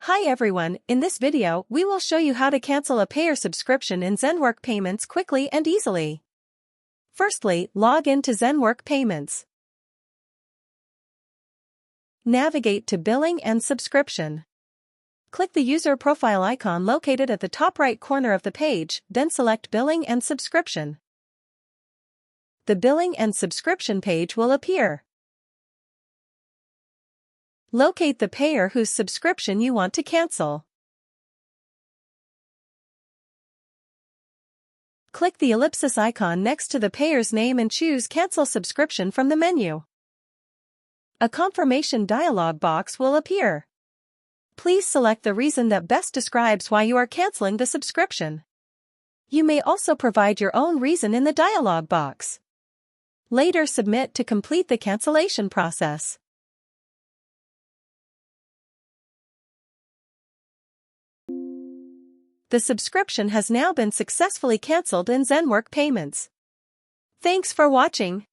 Hi everyone, in this video we will show you how to cancel a payer subscription in Zenwork Payments quickly and easily. Firstly, log in to Zenwork Payments. Navigate to Billing and Subscription. Click the user profile icon located at the top right corner of the page, then select Billing and Subscription. The Billing and Subscription page will appear. Locate the payer whose subscription you want to cancel. Click the ellipsis icon next to the payer's name and choose Cancel Subscription from the menu. A confirmation dialog box will appear. Please select the reason that best describes why you are canceling the subscription. You may also provide your own reason in the dialog box. Later submit to complete the cancellation process. The subscription has now been successfully cancelled in Zenwork Payments. Thanks for watching.